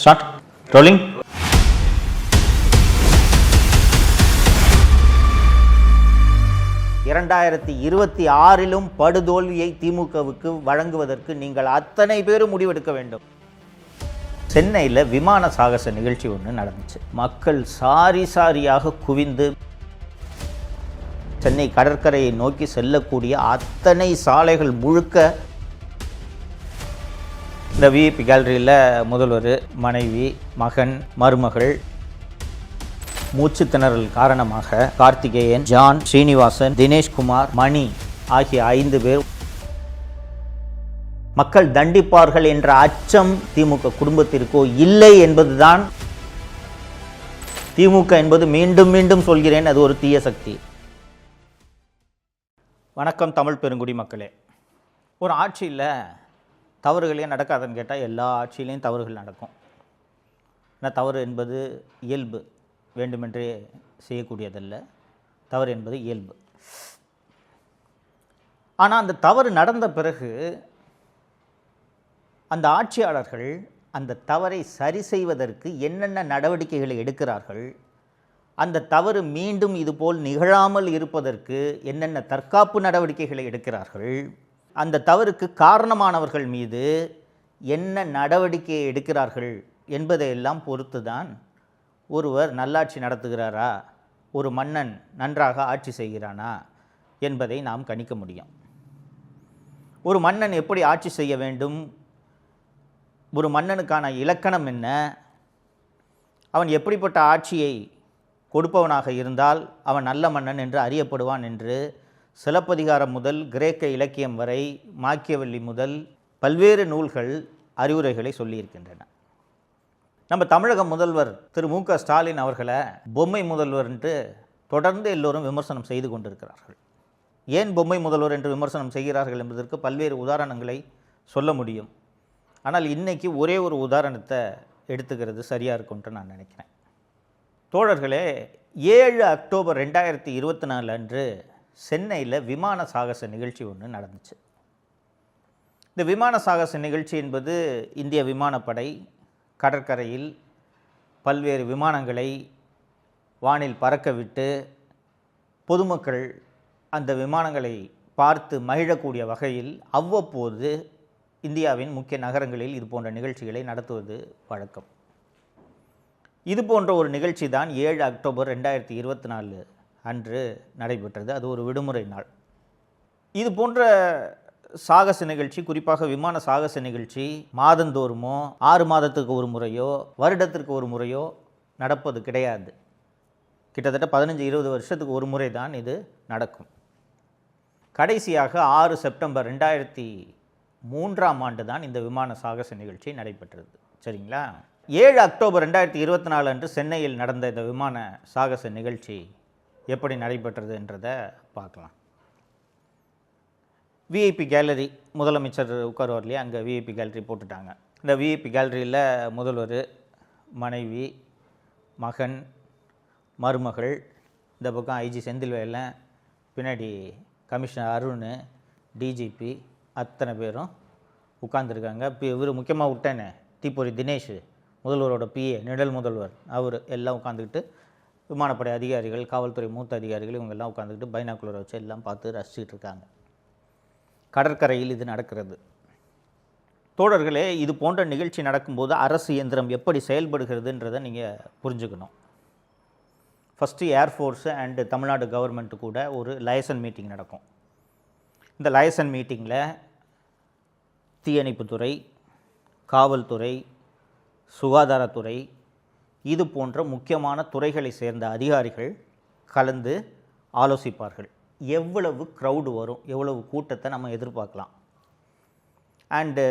Start rolling. இரண்டாயிரத்தி 26 படுதோல்வியை திமுகவுக்கு வழங்குவதற்கு நீங்கள் அத்தனை பேரும் முடிவெடுக்க வேண்டும். சென்னையில் விமான சாகச நிகழ்ச்சி ஒன்று நடந்துச்சு. மக்கள் சாரியாக குவிந்து சென்னை கடற்கரையை நோக்கி செல்லக்கூடிய அத்தனை சாலைகள் முழுக்க இந்த விஐபி கேலரியில் முதல்வர், மனைவி, மகன், மருமகள் மூச்சு திணறல் காரணமாக கார்த்திகேயன், ஜான், ஸ்ரீனிவாசன், தினேஷ்குமார், மணி ஆகிய 5 பேர் மக்கள் தண்டிப்பார்கள் என்ற அச்சம் திமுக குடும்பத்திற்கோ இல்லை என்பதுதான். திமுக என்பது மீண்டும் மீண்டும் சொல்கிறேன், அது ஒரு தீய சக்தி. வணக்கம் தமிழ் பெருங்குடி மக்களே. ஒரு ஆட்சியில் தவறுகளே நடக்காதுன்னு கேட்டால் எல்லா ஆட்சியிலையும் தவறுகள் நடக்கும். ஏன்னா தவறு என்பது இயல்பு, வேண்டுமென்றே செய்யக்கூடியதல்ல. தவறு என்பது இயல்பு. ஆனால் அந்த தவறு நடந்த பிறகு அந்த ஆட்சியாளர்கள் அந்த தவறை சரி செய்வதற்கு என்னென்ன நடவடிக்கைகளை எடுக்கிறார்கள், அந்த தவறு மீண்டும் இதுபோல் நிகழாமல் இருப்பதற்கு என்னென்ன தற்காப்பு நடவடிக்கைகளை எடுக்கிறார்கள், அந்த தவறுக்கு காரணமானவர்கள் மீது என்ன நடவடிக்கையை எடுக்கிறார்கள் என்பதையெல்லாம் பொறுத்து தான் ஒருவர் நல்லாட்சி நடத்துகிறாரா, ஒரு மன்னன் நன்றாக ஆட்சி செய்கிறானா என்பதை நாம் கணிக்க முடியும். ஒரு மன்னன் எப்படி ஆட்சி செய்ய வேண்டும், ஒரு மன்னனுக்கான இலக்கணம் என்ன, அவன் எப்படிப்பட்ட ஆட்சியை கொடுப்பவனாக இருந்தால் அவன் நல்ல மன்னன் என்று அறியப்படுவான் என்று சிலப்பதிகாரம் முதல் கிரேக்க இலக்கியம் வரை, மாக்கியவெல்லி முதல் பல்வேறு நூல்கள் அறிவுரைகளை சொல்லியிருக்கின்றன. நம்ம தமிழக முதல்வர் திரு மு.க. ஸ்டாலின் அவர்களை பொம்மை முதல்வர் என்று தொடர்ந்து எல்லோரும் விமர்சனம் செய்து கொண்டிருக்கிறார்கள். ஏன் பொம்மை முதல்வர் என்று விமர்சனம் செய்கிறார்கள் என்பதற்கு பல்வேறு உதாரணங்களை சொல்ல முடியும். ஆனால் இன்றைக்கி ஒரே ஒரு உதாரணத்தை எடுத்துக்கிறது சரியாக இருக்கும்ன்ட்டு நான் நினைக்கிறேன். தோழர்களே, 7 அக்டோபர் 2024 அன்று சென்னையில் விமான சாகச நிகழ்ச்சி ஒன்று நடந்துச்சு. இந்த விமான சாகச நிகழ்ச்சி என்பது இந்திய விமானப்படை கடற்கரையில் பல்வேறு விமானங்களை வானில் பறக்க விட்டு பொதுமக்கள் அந்த விமானங்களை பார்த்து மகிழக்கூடிய வகையில் அவ்வப்போது இந்தியாவின் முக்கிய நகரங்களில் இது போன்ற நிகழ்ச்சிகளை நடத்துவது வழக்கம். இது போன்ற ஒரு நிகழ்ச்சி தான் 7 அக்டோபர் 2024 அன்று நடைபெற்றது. அது ஒரு விடுமுறை நாள். இது போன்ற சாகச நிகழ்ச்சி, குறிப்பாக விமான சாகச நிகழ்ச்சி மாதந்தோறுமோ 6 மாதத்துக்கு ஒரு முறையோ வருடத்திற்கு ஒரு முறையோ நடப்பது கிடையாது. கிட்டத்தட்ட 15-20 வருஷத்துக்கு ஒரு முறை தான் இது நடக்கும். கடைசியாக 6 செப்டம்பர் 2003 ஆண்டு தான் இந்த விமான சாகச நிகழ்ச்சி நடைபெற்றது. சரிங்களா? 7 அக்டோபர் 2024 அன்று சென்னையில் நடந்த இந்த விமான சாகச நிகழ்ச்சி எப்படி நடைபெற்றது என்றதை பார்க்கலாம். விஐபி கேலரி, முதலமைச்சர் உட்காருவார் இல்லையா, அங்கே விஐபி கேலரி போட்டுட்டாங்க. இந்த விஐபி கேலரியில் முதல்வர், மனைவி, மகன், மருமகள், இந்த பக்கம் ஐஜி செந்தில்வேலன், பின்னாடி கமிஷனர் அருண், டிஜிபி அத்தனை பேரும் உட்கார்ந்துருக்காங்க. இப்போ இவர் முக்கியமாக விட்டேனே தீப்பொறி தினேஷ், முதல்வரோட பிஏ, நிழல் முதல்வர், அவர் எல்லாம் உட்காந்துக்கிட்டு விமானப்படை அதிகாரிகள், காவல்துறை மூத்த அதிகாரிகள் இவங்கெல்லாம் உட்காந்துக்கிட்டு பைனாக்குலரை வச்சு எல்லாம் பார்த்து ரசிச்சுட்டு இருக்காங்க. கடற்கரையில் இது நடக்கிறது. தோழர்களே, இது போன்ற நிகழ்ச்சி நடக்கும்போது அரசு இயந்திரம் எப்படி செயல்படுகிறதுன்றதை நீங்கள் புரிஞ்சுக்கணும். First air force and Tamil Nadu government கூட ஒரு லைசன் மீட்டிங் நடக்கும். இந்த லைசன் மீட்டிங்கில் தீயணைப்புத்துறை, காவல்துறை, சுகாதாரத்துறை, இது போன்ற முக்கியமான துறைகளை சேர்ந்த அதிகாரிகள் கலந்து ஆலோசிப்பார்கள். எவ்வளவு க்ரௌடு வரும், எவ்வளவு கூட்டத்தை நம்ம எதிர்பார்க்கலாம், அண்டு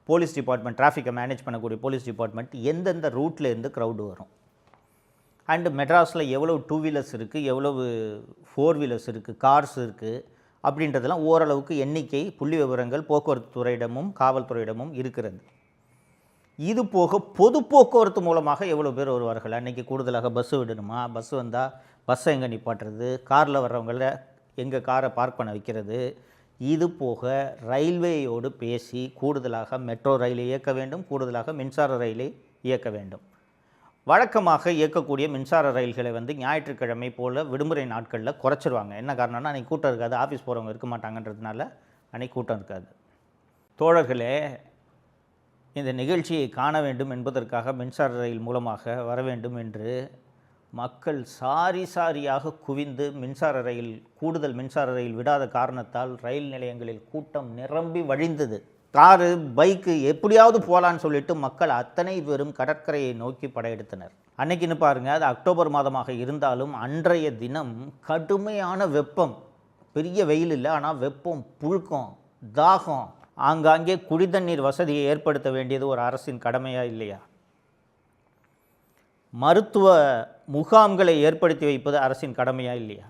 போலீஸ் டிபார்ட்மெண்ட், டிராஃபிக்கை மேனேஜ் பண்ணக்கூடிய போலீஸ் டிபார்ட்மெண்ட் எந்தெந்த ரூட்லேருந்து க்ரௌடு வரும், அண்டு மெட்ராஸில் எவ்வளவு 2 வீலர்ஸ் இருக்குது, எவ்வளவு 4 வீலர்ஸ் இருக்குது, கார்ஸ் இருக்குது அப்படின்றதெல்லாம் ஓரளவுக்கு எண்ணிக்கை, புள்ளி விவரங்கள் போக்குவரத்து துறையிடமும் காவல்துறையிடமும் இருக்கிறது. இது போக பொது போக்குவரத்து மூலமாக எவ்வளோ பேர் வருவார்கள், அன்றைக்கி கூடுதலாக பஸ்ஸு விடணுமா, பஸ்ஸு வந்தால் பஸ்ஸை எங்கே நிப்பாட்டுறது, காரில் வர்றவங்கள எங்கே காரை பார்க் பண்ண வைக்கிறது, இது போக ரயில்வேயோடு பேசி கூடுதலாக மெட்ரோ ரயிலை இயக்க வேண்டும், கூடுதலாக மின்சார ரயிலை இயக்க வேண்டும். வழக்கமாக இயக்கக்கூடிய மின்சார ரயில்களை ஞாயிற்றுக்கிழமை போல் விடுமுறை நாட்களில் குறைச்சிருவாங்க. என்ன காரணம்னா அன்றைக்கி கூட்டம் இருக்காது, ஆஃபீஸ் போகிறவங்க இருக்க மாட்டாங்கன்றதுனால அன்றைக்கி கூட்டம் இருக்காது. தோழர்களே, இந்த நிகழ்ச்சியை காண வேண்டும் என்பதற்காக மின்சார ரயில் மூலமாக வர வேண்டும் என்று மக்கள் சாரியாக குவிந்து கூடுதல் மின்சார ரயில் விடாத காரணத்தால் ரயில் நிலையங்களில் கூட்டம் நிரம்பி வழிந்தது. காரு, பைக்கு எப்படியாவது போகலான்னு சொல்லிட்டு மக்கள் அத்தனை பேரும் கடற்கரையை நோக்கி படையெடுத்தனர். அன்னைக்குன்னு பாருங்கள், அது அக்டோபர் மாதமாக இருந்தாலும் அன்றைய தினம் கடுமையான வெப்பம். பெரிய வெயில் இல்லை, ஆனால் வெப்பம், புழுக்கம், தாகம். ஆங்காங்கே குடிதண்ணீர் வசதியை ஏற்படுத்த வேண்டியது ஒரு அரசின் கடமையா இல்லையா? மருத்துவ முகாம்களை ஏற்படுத்தி வைப்பது அரசின் கடமையா இல்லையா?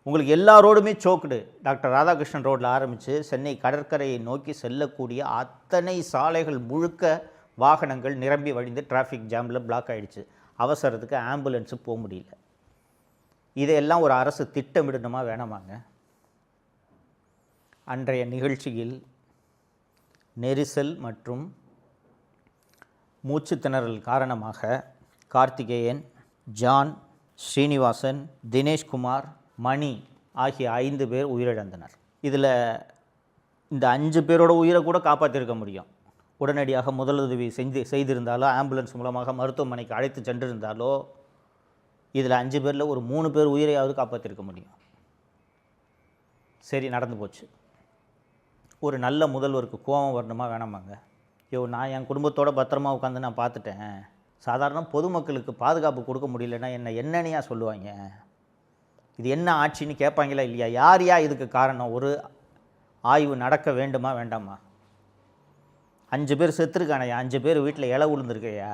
உங்களுக்கு எல்லாரோடுமே சோக்குடு. டாக்டர் ராதாகிருஷ்ணன் ரோட்டில் ஆரம்பித்து சென்னை கடற்கரையை நோக்கி செல்லக்கூடிய அத்தனை சாலைகள் முழுக்க வாகனங்கள் நிரம்பி வழிந்து டிராஃபிக் ஜாமில் பிளாக் ஆகிடுச்சு. அவசரத்துக்கு ஆம்புலன்ஸு போக முடியல. இதையெல்லாம் ஒரு அரசு திட்டமிடணுமா வேணாமாங்க? அன்றைய நிகழ்ச்சியில் நெரிசல் மற்றும் மூச்சு திணறல் காரணமாக கார்த்திகேயன், ஜான், ஸ்ரீனிவாசன், தினேஷ்குமார், மணி ஆகிய 5 பேர் உயிரிழந்தனர். இதில் இந்த 5 பேரோட உயிரை கூட காப்பாற்றிருக்க முடியும். உடனடியாக முதலுதவி செய்திருந்தாலோ, ஆம்புலன்ஸ் மூலமாக மருத்துவமனைக்கு அழைத்து சென்றிருந்தாலோ, இதில் 5 பேரில் ஒரு 3 பேர் உயிரையாவது காப்பாற்றிருக்க முடியும். சரி, நடந்து போச்சு. ஒரு நல்ல முதல்வருக்கு கோபம் வரணுமா வேணாமாங்க? நான் என் குடும்பத்தோட பத்திரமா உட்காந்து நான் பார்த்துட்டேன். சாதாரண பொதுமக்களுக்கு பாதுகாப்பு கொடுக்க முடியலன்னா என்னன்னையா சொல்லுவாங்க? இது என்ன ஆட்சின்னு கேட்பாங்களா இல்லையா? யார் இதுக்கு காரணம்? ஒரு ஆய்வு நடக்க வேண்டுமா வேண்டாமா? 5 பேர் செத்துருக்கானையா, 5 பேர் வீட்டில் இலை விழுந்துருக்கையா?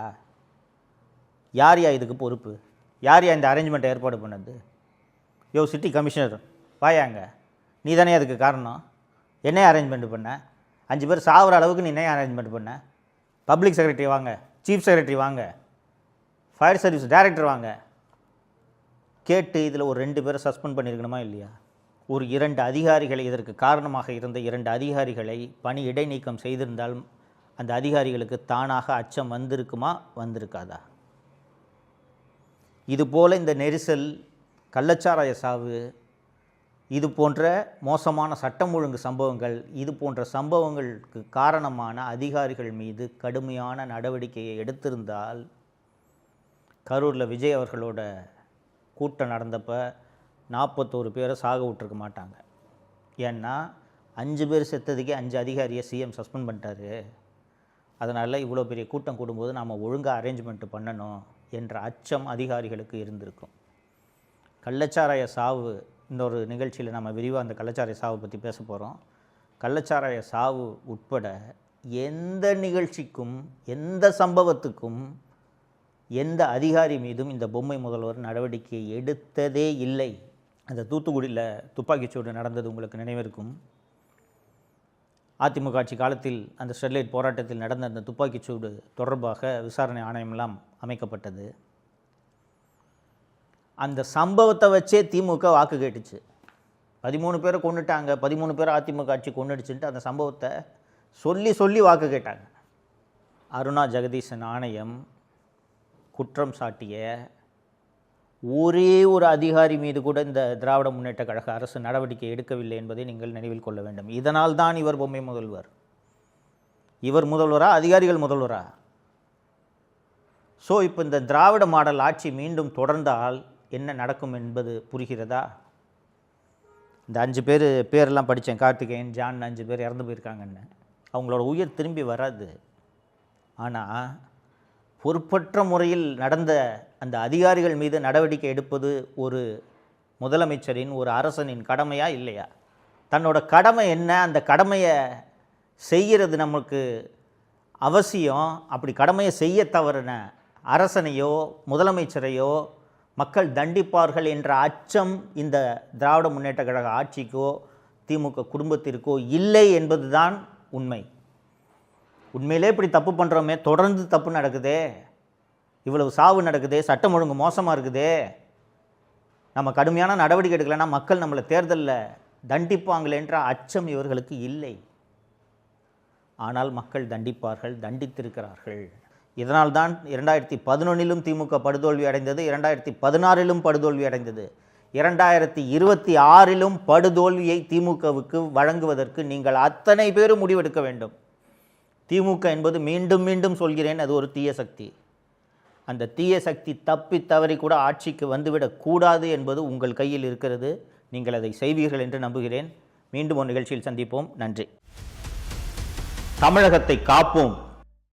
யார் இதுக்கு பொறுப்பு? யார் இந்த அரேஞ்ச்மெண்ட்டை ஏற்பாடு பண்ணது? சிட்டி கமிஷனர் வாயாங்க, நீ தானே அதுக்கு காரணம். என்ன அரேஞ்ச்மெண்ட் பண்ண? 5 பேர் சாகிற அளவுக்கு நீ என்ன அரேஞ்ச்மெண்ட் பண்ண? பப்ளிக் செக்ரட்டரி வாங்க, சீஃப் செக்ரட்டரி வாங்க, ஃபயர் சர்வீஸ் டைரக்டர் வாங்க, கேட்டு இதில் ஒரு 2 பேரை சஸ்பெண்ட் பண்ணியிருக்கணுமா இல்லையா? ஒரு 2 அதிகாரிகளை, இதற்கு காரணமாக இருந்த 2 அதிகாரிகளை பணி இடைநீக்கம் செய்திருந்தால் அந்த அதிகாரிகளுக்கு தானாக அச்சம் வந்திருக்குமா வந்திருக்காதா? இதுபோல் இந்த நெரிசல், கள்ளச்சாராய சாவு, இது போன்ற மோசமான சட்டம் ஒழுங்கு சம்பவங்கள், இது போன்ற சம்பவங்களுக்கு காரணமான அதிகாரிகள் மீது கடுமையான நடவடிக்கையை எடுத்திருந்தால் கரூரில் விஜய் அவர்களோட கூட்டம் நடந்தப்போ 41 பேரை சாக விட்டுருக்க மாட்டாங்க. ஏன்னா 5 பேர் செத்ததுக்கே 5 அதிகாரியை சிஎம் சஸ்பெண்ட் பண்ணிட்டாரு. அதனால் இவ்வளோ பெரிய கூட்டம் கூடும்போது நாம் ஒழுங்காக அரேஞ்ச்மெண்ட் பண்ணணும் என்ற அச்சம் அதிகாரிகளுக்கு இருந்திருக்கும். கள்ளச்சாராய சாவு, இன்னொரு நிகழ்ச்சியில் நம்ம விரிவாக அந்த கள்ளச்சாராய சாவை பற்றி பேச போகிறோம். கள்ளச்சாராய சாவு உட்பட எந்த நிகழ்ச்சிக்கும், எந்த சம்பவத்துக்கும், எந்த அதிகாரி மீதும் இந்த பொம்மை முதல்வர் நடவடிக்கை எடுத்ததே இல்லை. அந்த தூத்துக்குடியில் துப்பாக்கிச்சூடு நடந்தது உங்களுக்கு நினைவிருக்கும். அதிமுக ஆட்சி காலத்தில் அந்த ஸ்டெர்லைட் போராட்டத்தில் நடந்த அந்த துப்பாக்கிச்சூடு தொடர்பாக விசாரணை ஆணையமெல்லாம் அமைக்கப்பட்டது. அந்த சம்பவத்தை வச்சே திமுக வாக்கு கேட்டுச்சு. 13 பேரை கொண்டுட்டாங்க, 13 பேரை அதிமுக ஆட்சி கொண்டுடுச்சுன்ட்டு அந்த சம்பவத்தை சொல்லி வாக்கு கேட்டாங்க. அருணா ஜெகதீசன் ஆணையம் குற்றம் சாட்டிய ஒரே ஒரு அதிகாரி மீது கூட இந்த திராவிட முன்னேற்ற கழக அரசு நடவடிக்கை எடுக்கவில்லை என்பதை நீங்கள் நினைவில் கொள்ள வேண்டும். இதனால் தான் இவர் பொம்மை முதல்வர். இவர் முதல்வரா, அதிகாரிகள் முதல்வரா? ஸோ இப்போ இந்த திராவிட மாடல் ஆட்சி மீண்டும் தொடர்ந்தால் என்ன நடக்கும் என்பது புரிகிறதா? இந்த 5 பேரெல்லாம் படித்தேன், கார்த்திகேயன், ஜான், 5 பேர் இறந்து போயிருக்காங்கன்னு. அவங்களோட உயிர் திரும்பி வராது. ஆனால் பொறுப்பற்ற முறையில் நடந்த அந்த அதிகாரிகள் மீது நடவடிக்கை எடுப்பது ஒரு முதலமைச்சரின், ஒரு அரசனின் கடமையா இல்லையா? தன்னோட கடமை என்ன, அந்த கடமையை செய்கிறது நமக்கு அவசியம். அப்படி கடமையை செய்ய தவறின அரசனையோ முதலமைச்சரையோ மக்கள் தண்டிப்பார்கள் என்ற அச்சம் இந்த திராவிட முன்னேற்ற கழக ஆட்சிக்கோ திமுக குடும்பத்திற்கோ இல்லை என்பதுதான் உண்மை. உண்மையிலே இப்படி தப்பு பண்ணுறோமே, தொடர்ந்து தப்பு நடக்குதே, இவ்வளவு சாவு நடக்குதே, சட்டம் ஒழுங்கு மோசமாக இருக்குதே, நம்ம கடுமையான நடவடிக்கை எடுக்கலைன்னா மக்கள் நம்மளை தேர்தலில் தண்டிப்பாங்களேன்ற அச்சம் இவர்களுக்கு இல்லை. ஆனால் மக்கள் தண்டிப்பார்கள், தண்டித்திருக்கிறார்கள். இதனால்தான் 2011லும் திமுக படுதோல்வி அடைந்தது, 2016லும் படுதோல்வி அடைந்தது. 2026லும் படுதோல்வியை திமுகவுக்கு வழங்குவதற்கு நீங்கள் அத்தனை பேரும் முடிவெடுக்க வேண்டும். திமுக என்பது மீண்டும் மீண்டும் சொல்கிறேன், அது ஒரு தீய சக்தி. அந்த தீய சக்தி தப்பி தவறி கூட ஆட்சிக்கு வந்துவிடக்கூடாது என்பது உங்கள் கையில் இருக்கிறது. நீங்கள் அதை செய்வீர்கள் என்று நம்புகிறேன். மீண்டும் ஒரு நிகழ்ச்சியில் சந்திப்போம். நன்றி. தமிழகத்தை காப்போம்.